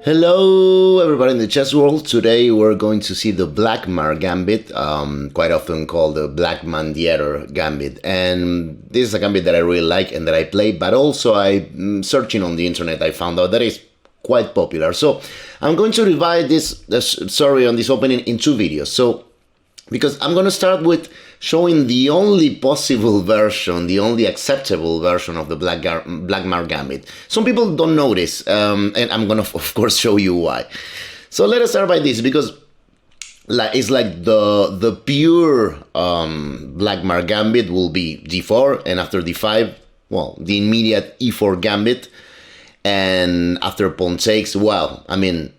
Hello everybody in the chess world. Today we're going to see the Blackmar Gambit, quite often called the Blackmar Gambit. And this is a gambit that I really like and that I play, but also searching on the internet I found out that it's quite popular. So I'm going to divide this story on this opening in two videos. So because I'm going to start with showing the only possible version, the only acceptable version of the Blackmar Gambit. Some people don't know this, and I'm going to, of course, show you why. So let us start by this, because it's like the pure Blackmar Gambit will be d4, and after d5, well, the immediate e4 Gambit, and after pawn takes, well, I mean,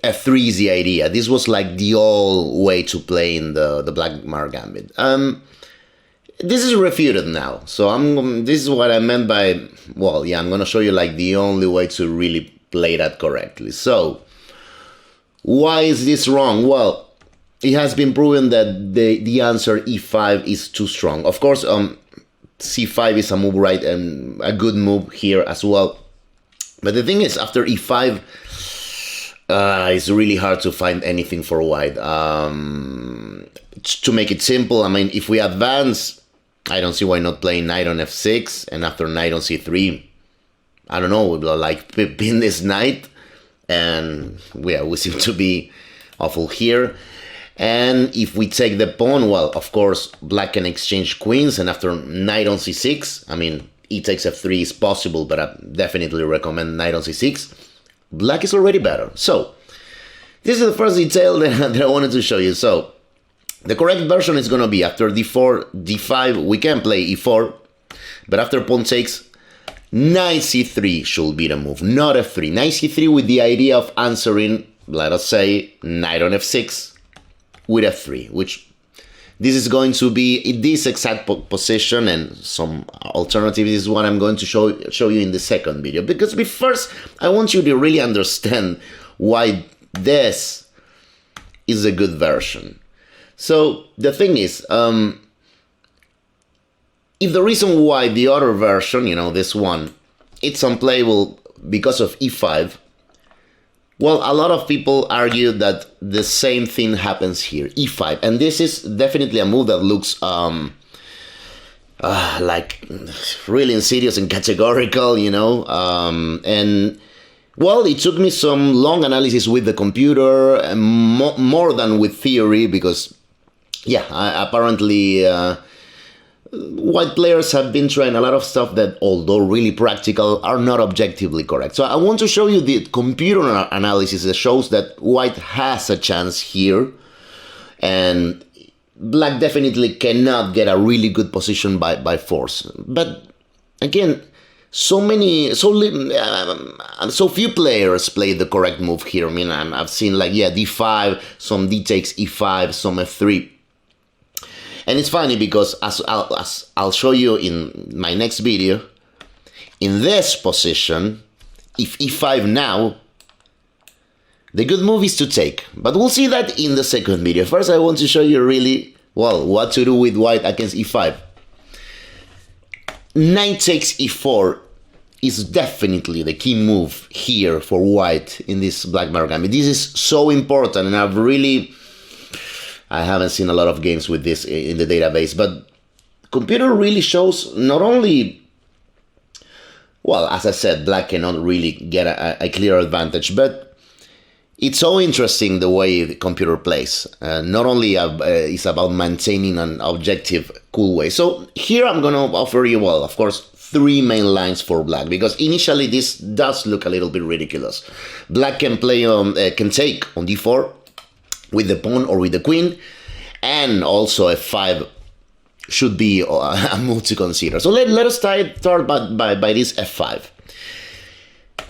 f3 is the idea. This was like the old way to play in the Blackmar Gambit. This is refuted now, so this is what I meant by, well, yeah, I'm gonna show you like the only way to really play that correctly. So why is this wrong? Well, it has been proven that the answer e5 is too strong. Of course, c5 is a move, right, and a good move here as well. But the thing is, after e5, it's really hard to find anything for white. To make it simple, I mean, if we advance, I don't see why not playing knight on f6, and after knight on c3, I don't know, we'll like pin this knight, and yeah, we seem to be awful here. And if we take the pawn, well, of course, black can exchange queens, and after knight on c6, I mean, e takes f3 is possible, but I definitely recommend knight on c6. Black is already better. So this is the first detail that I wanted to show you. So the correct version is going to be after d4, d5, we can play e4, but after pawn takes, knight c3 should be the move, not f3. Knight c3 with the idea of answering, let us say, knight on f6 with f3, which this is going to be in this exact position, and some alternatives is what I'm going to show you in the second video. Because first, I want you to really understand why this is a good version. So the thing is, if the reason why the other version, you know, this one, it's unplayable because of e5, well, a lot of people argue that the same thing happens here, e5, and this is definitely a move that looks like really insidious and categorical, you know, and well, it took me some long analysis with the computer, and more than with theory, because yeah, apparently white players have been trying a lot of stuff that, although really practical, are not objectively correct. So I want to show you the computer analysis that shows that white has a chance here, and black definitely cannot get a really good position by force. But again, so few players play the correct move here. I mean, I've seen like, yeah, d5, some d takes e5, some f3. And it's funny because, as I'll show you in my next video, in this position, if e5 now, the good move is to take. But we'll see that in the second video. First, I want to show you really, well, what to do with white against e5. Knight takes e4 is definitely the key move here for white in this Blackmar Gambit. This is so important, and I haven't seen a lot of games with this in the database, but computer really shows not only, well, as I said, black cannot really get a clear advantage, but it's so interesting the way the computer plays. Not only it's about maintaining an objective, cool way. So here I'm going to offer you, well, of course, three main lines for black, because initially this does look a little bit ridiculous. Black can play can take on d4, with the pawn or with the queen, and also f5 should be a move to consider. So let us start by this f5.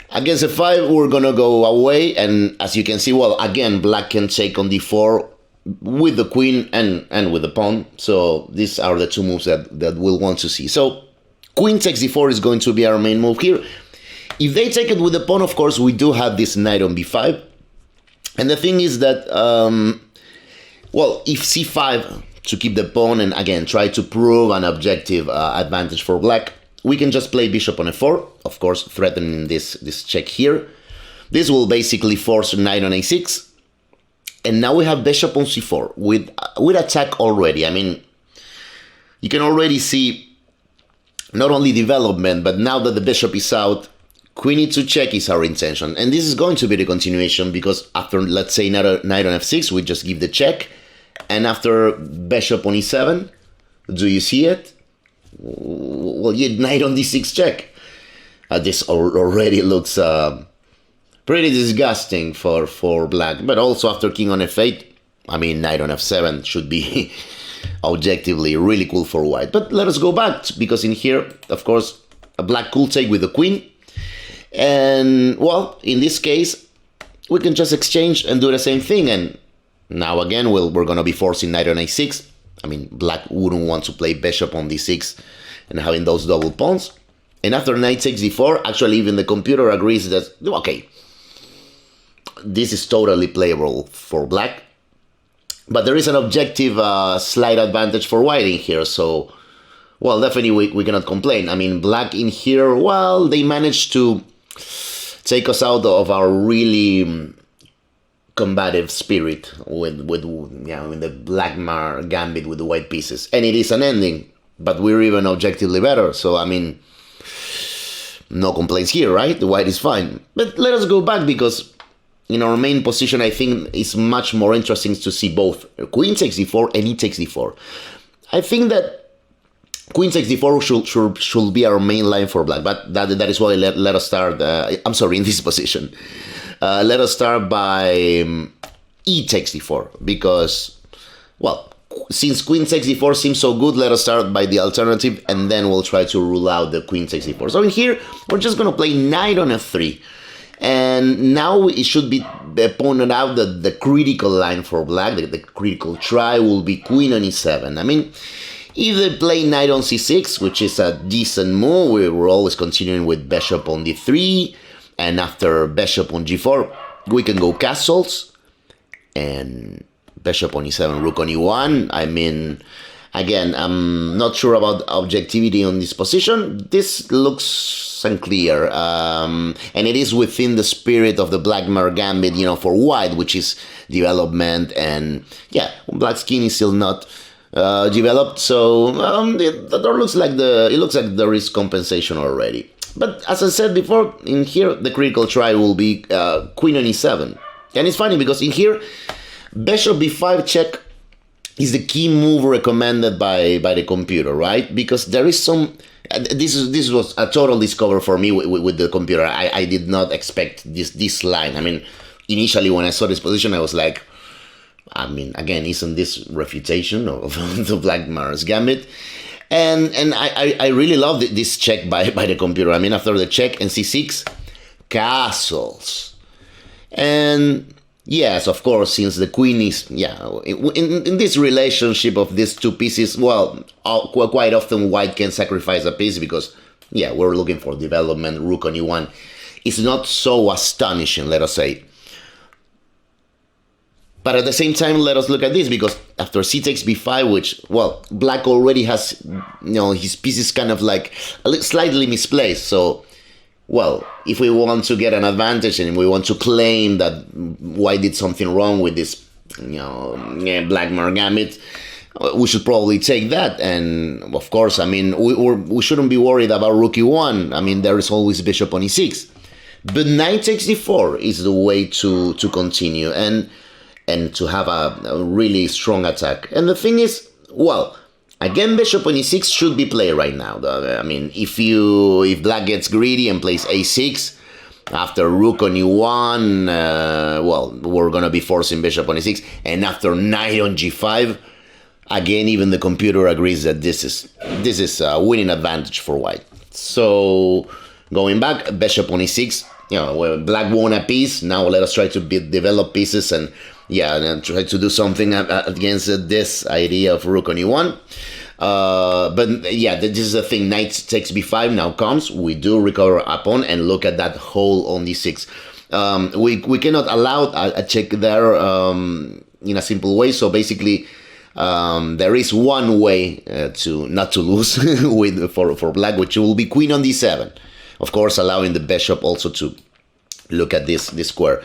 Against f5, we're gonna go away, and as you can see, well, again, black can take on d4 with the queen and with the pawn. So these are the two moves that we'll want to see. So queen takes d4 is going to be our main move here. If they take it with the pawn, of course, we do have this knight on b5. And the thing is that, well, if c5 to keep the pawn and again try to prove an objective advantage for black, we can just play bishop on f4, of course, threatening this check here. This will basically force knight on a6. And now we have bishop on c4 with attack already. I mean, you can already see not only development, but now that the bishop is out, queen e2 check is our intention. And this is going to be the continuation, because after, let's say, knight on f6, we just give the check. And after bishop on e7, do you see it? Well, yeah, knight on d6 check. This already looks pretty disgusting for black. But also after king on f8, I mean, knight on f7 should be objectively really cool for white. But let us go back, because in here, of course, a black could take with the queen. And, well, in this case, we can just exchange and do the same thing. And now again, we're going to be forcing knight on a6. I mean, black wouldn't want to play bishop on d6 and having those double pawns. And after knight takes d4, actually even the computer agrees that, okay, this is totally playable for black. But there is an objective slight advantage for white in here. So, well, definitely we cannot complain. I mean, black in here, well, they managed to take us out of our really combative spirit with the Blackmar Gambit with the white pieces. And it is an ending, but we're even objectively better. So, I mean, no complaints here, right? The white is fine. But let us go back, because in our main position, I think it's much more interesting to see both queen takes d4 and e takes d4. I think that queen takes d4 should be our main line for black, but that is why let us start, I'm sorry, in this position. Let us start by e takes d4, because, well, since queen takes d4 seems so good, let us start by the alternative, and then we'll try to rule out the queen takes d4. So in here, we're just going to play knight on f3. And now it should be pointed out that the critical line for black, the critical try, will be queen on e7. I mean, if they play knight on c6, which is a decent move, we're always continuing with bishop on d3, and after bishop on g4, we can go castles, and bishop on e7, rook on e1. I mean, again, I'm not sure about objectivity on this position. This looks unclear, and it is within the spirit of the Blackmar Gambit, you know, for white, which is development, and yeah, black's king is still not developed, so it looks like there is compensation already. But as I said before, in here the critical try will be queen on e7, and it's funny because in here bishop b5 check is the key move recommended by the computer, right? Because there is some. This was a total discover for me with the computer. I did not expect this line. I mean, initially when I saw this position, I was like, I mean, again, isn't this refutation of the Blackmar's Gambit? And I really love this check by the computer. I mean, after the check and c6, castles. And yes, of course, since the queen is, in this relationship of these two pieces, well, quite often white can sacrifice a piece because, we're looking for development, rook on e1. It's not so astonishing, let us say. But at the same time, let us look at this, because after c takes b5, which, well, black already has, his pieces kind of like slightly misplaced, so, well, if we want to get an advantage and we want to claim that white did something wrong with this, Blackmar Gambit, we should probably take that. And of course, I mean, we shouldn't be worried about rook e1. I mean, there is always bishop on e6. But knight takes d4 is the way to continue and to have a really strong attack. And the thing is, well, again, bishop on e6 should be played right now. I mean, if black gets greedy and plays a6 after rook on e1, well, we're gonna be forcing bishop on e6, and after knight on g5, again, even the computer agrees that this is a winning advantage for white. So going back, bishop on e6, black won a piece. Now let us try to develop pieces and try to do something against this idea of rook on e1. But this is the thing. Knight takes b5 now comes. We do recover a pawn and look at that hole on d6. We cannot allow a check there in a simple way. So basically, there is one way to not to lose for black, which will be queen on d7. Of course, allowing the bishop also to Look at this square.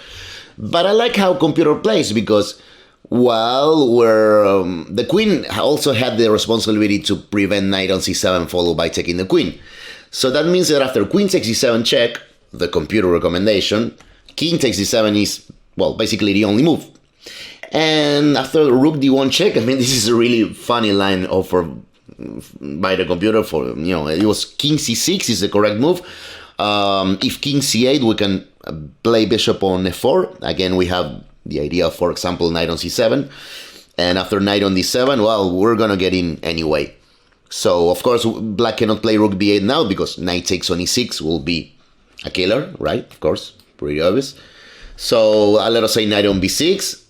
But I like how computer plays because, well, the queen also had the responsibility to prevent knight on c7 followed by taking the queen. So that means that after queen takes c7 check, the computer recommendation, king takes d7 is, well, basically the only move. And after rook d1 check, I mean, this is a really funny line offered by the computer for, you know, it was king c6 is the correct move. If king c8, we can play bishop on f4. Again, we have the idea of, for example, knight on c7. And after knight on d7, well, we're going to get in anyway. So, of course, black cannot play rook b8 now because knight takes on e6 will be a killer, right? Of course, pretty obvious. So, let us say knight on b6.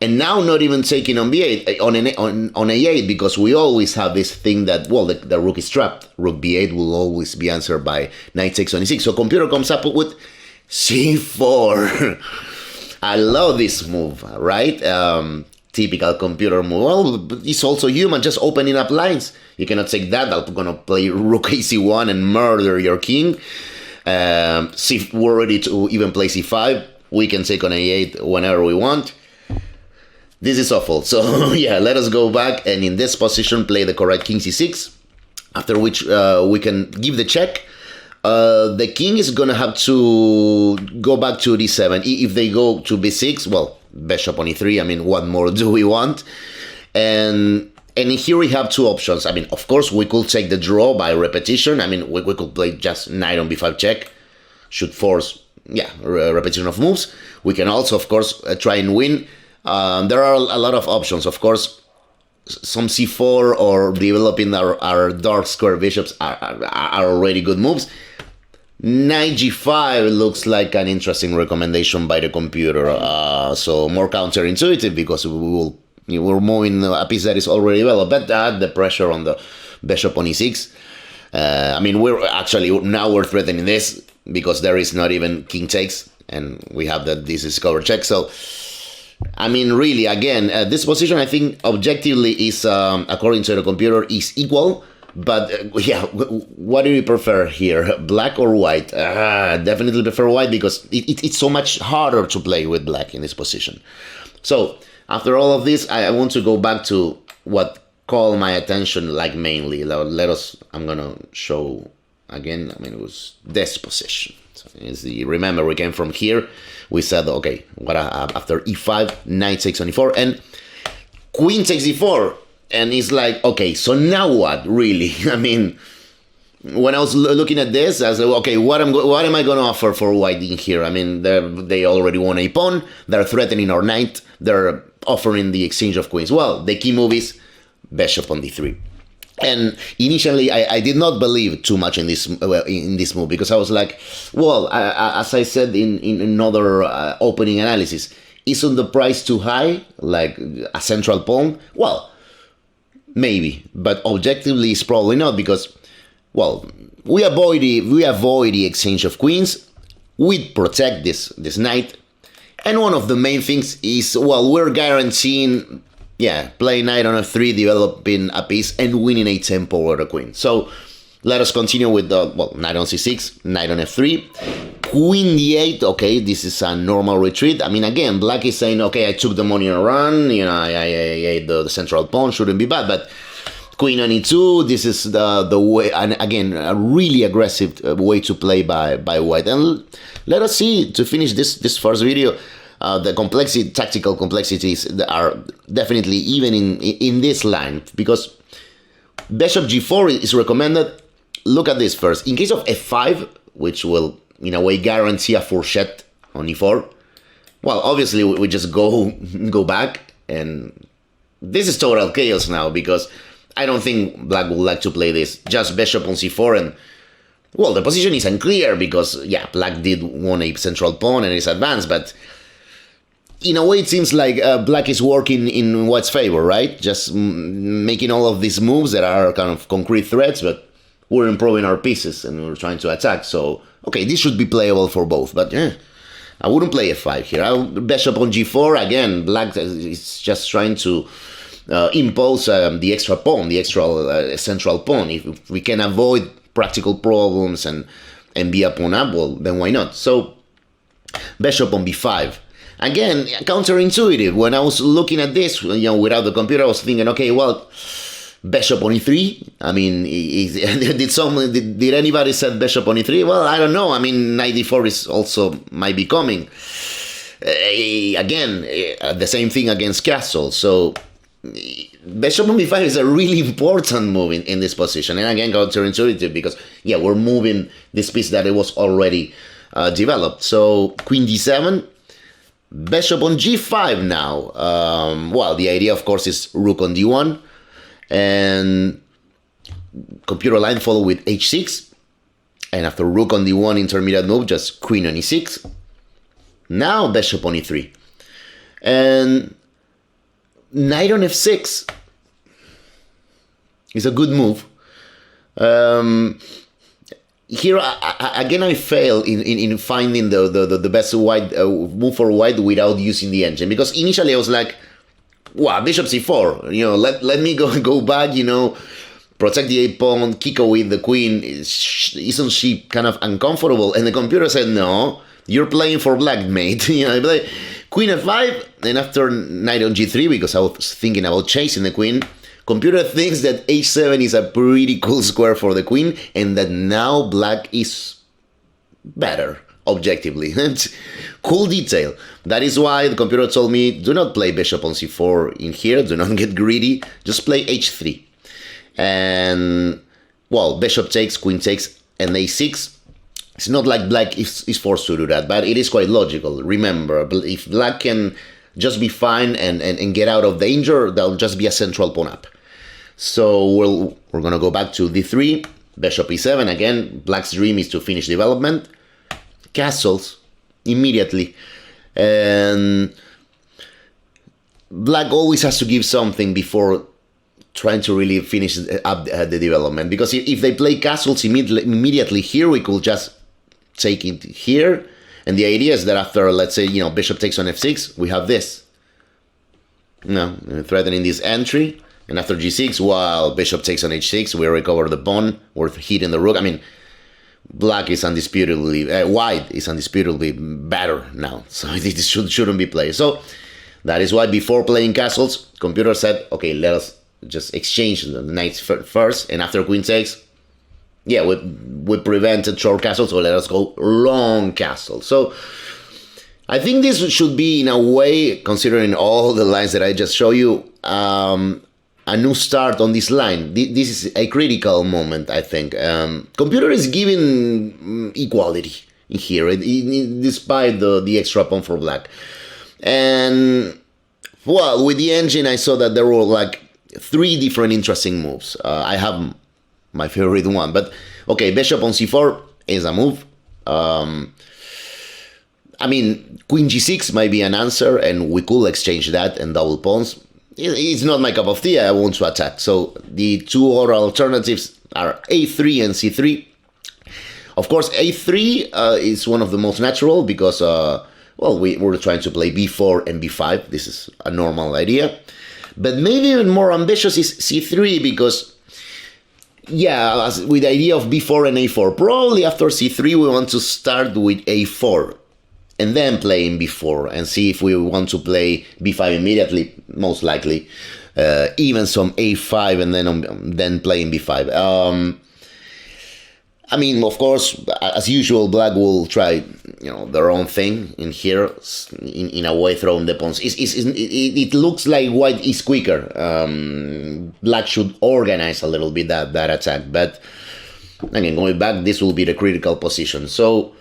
And now not even taking on b8, on a8, because we always have this thing that, well, the rook is trapped. Rook b8 will always be answered by knight takes on e6. So computer comes up with c4. I love this move, right? Typical computer move. Well, it's also human, just opening up lines. You cannot take that. I'm going to play rook ac1 and murder your king. We're ready to even play c5. We can take on a8 whenever we want. This is awful. So yeah, let us go back and in this position play the correct king c6, after which we can give the check. The king is gonna have to go back to d7. If they go to b6, well, bishop on e3. I mean, what more do we want? And here we have two options. I mean, of course, we could take the draw by repetition. I mean, we could play just knight on b5 check, should force, yeah, repetition of moves. We can also, of course, try and win. There are a lot of options, of course. Some c4 or developing our dark square bishops are already good moves. Knight g5 looks like an interesting recommendation by the computer. So more counterintuitive because we're moving a piece that is already developed. But the pressure on the bishop on e6. I mean, we're threatening this because there is not even king takes, and we have that this is cover check. So. I mean, really, again, this position, I think, objectively is, according to the computer, is equal. But, yeah, what do you prefer here, black or white? Definitely prefer white because it's so much harder to play with black in this position. So, after all of this, I want to go back to what called my attention, like, mainly. I'm going to show, again, I mean, it was this position. So remember, we came from here. We said, okay, what after e5, knight takes on e4, and queen takes e4. And it's like, okay, so now what, really? I mean, when I was looking at this, I was like, okay, what am I going to offer for white in here? I mean, they already won a pawn. They're threatening our knight. They're offering the exchange of queens. Well, the key move is bishop on d3. And initially, I did not believe too much in this move because I was like, well, as I said in another opening analysis, isn't the price too high, like a central pawn? Well, maybe, but objectively, it's probably not because, well, we avoid the exchange of queens, we protect this knight, and one of the main things is, well, we're guaranteeing. Yeah, play knight on f3, developing a piece, and winning a tempo over the queen. So, let us continue with the, well, knight on c6, knight on f3, queen d8, okay, this is a normal retreat. I mean, again, black is saying, okay, I took the money on a run, you know, I ate the central pawn, shouldn't be bad, but queen on e2, this is the way, and again, a really aggressive way to play by white. And let us see, to finish this first video, the tactical complexities that are definitely even in this line, because bishop g4 is recommended. Look at this first. In case of f5, which will, in a way, guarantee a fourchette on e4, well, obviously, we just go back, and this is total chaos now, because I don't think black would like to play this. Just bishop on c4, and, well, the position is unclear, because, yeah, black did want a central pawn and is advanced, but in a way, it seems like black is working in white's favor, right? Just making all of these moves that are kind of concrete threats, but we're improving our pieces and we're trying to attack. So, okay, this should be playable for both, but I wouldn't play f5 here. Bishop on g4, again, black is just trying to impose the extra pawn, the extra central pawn. If we can avoid practical problems and be a pawn up, well, then why not? So, Bishop on b5. Again, counterintuitive. When I was looking at this, without the computer, I was thinking, okay, well, bishop on e3. I mean, did anybody set bishop on e3? Well, I don't know. I mean, knight d4 is also might be coming. Again, the same thing against castle. So bishop on b5 is a really important move in this position. And again, counterintuitive because, yeah, we're moving this piece that it was already developed. So queen d7. Bishop on g5 now. Well, the idea, of course, is rook on d1. And computer line follow with h6. And after rook on d1 intermediate move, just queen on e6. Now bishop on e3. And knight on f6 is a good move. Here again, I fail in finding the best white move for white without using the engine, because initially I was like, wow, bishop c4, let me go back, protect the a pawn, kick away the queen. Isn't she kind of uncomfortable? And the computer said, no, you're playing for black, mate. I play queen f5, and after knight on g3, because I was thinking about chasing the queen, computer thinks that h7 is a pretty cool square for the queen, and that now black is better, objectively. Cool detail. That is why the computer told me, do not play bishop on c4 in here, do not get greedy, just play h3. And, well, bishop takes, queen takes, and a6. It's not like black is forced to do that, but it is quite logical. Remember, if black can just be fine and get out of danger, that'll just be a central pawn up. So we're gonna go back to d3, bishop e7. Again, black's dream is to finish development. Castles immediately, and black always has to give something before trying to really finish up the development, because if they play castles immediately here, we could just take it here, and the idea is that after, let's say, bishop takes on f6, we have this, threatening this entry. And after g6, while bishop takes on h6, we recover the pawn, we're hitting the rook. I mean, black is undisputedly, white is undisputedly better now, so it shouldn't be played. So that is why before playing castles, computer said, okay, let us just exchange the knights first, and after queen takes, yeah, we prevented short castles, so let us go long castle. So I think this should be, in a way, considering all the lines that I just showed you, a new start on this line. This is a critical moment, I think. Computer is giving equality in here, despite the extra pawn for black. And, well, with the engine, I saw that there were like 3 different interesting moves. I have my favorite one, but okay, bishop on c4 is a move. I mean, queen g6 might be an answer, and we could exchange that and double pawns. It's not my cup of tea, I want to attack. So the 2 other alternatives are a3 and c3. Of course, a3 is one of the most natural because, well, we're trying to play b4 and b5. This is a normal idea. But maybe even more ambitious is c3 because, yeah, with the idea of b4 and a4, probably after c3 we want to start with a4. And then play in b4 and see if we want to play b5 immediately, most likely. Even some a5 and then play in b5. I mean, of course, as usual, black will try, their own thing in here, in a way, throwing the pawns. It looks like white is quicker. Black should organize a little bit that attack, but again, going back, this will be the critical position. So,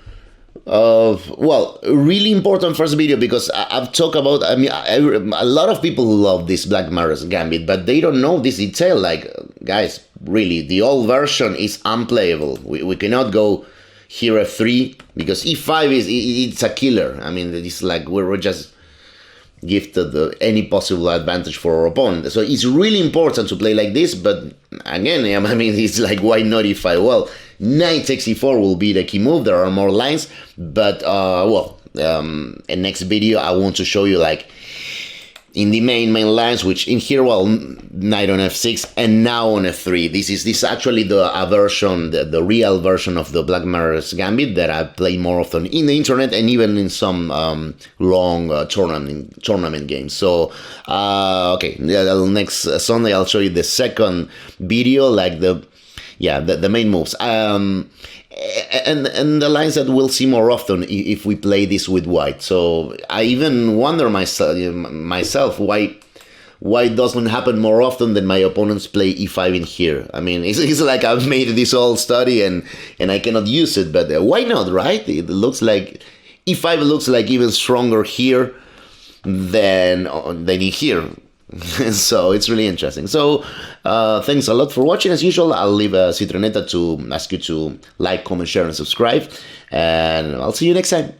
well, really important first video because I've talked about, I mean, a lot of people love this Blackmar Gambit, but they don't know this detail. Like, guys, really, the old version is unplayable. We cannot go here f3 because e5 it's a killer. I mean, it's like we're just gifted any possible advantage for our opponent. So it's really important to play like this, but again, I mean, it's like, why not e5? Well, knight takes e4 will be the key move. There are more lines, but well, in next video I want to show you like in the main lines, which in here, well, knight on f6 and now on f3. This is actually the version, the real version of the Blackmar's Gambit that I play more often in the internet and even in some long tournament games. So okay, next Sunday I'll show you the second video, like the main moves. And the lines that we'll see more often if we play this with white. So I even wonder myself why it doesn't happen more often than my opponents play e5 in here. I mean, it's like I've made this whole study and I cannot use it, but why not, right? It looks like e5 looks like even stronger here than in here. So it's really interesting. So thanks a lot for watching. As usual, I'll leave a citronetta to ask you to like, comment, share, and subscribe. And I'll see you next time.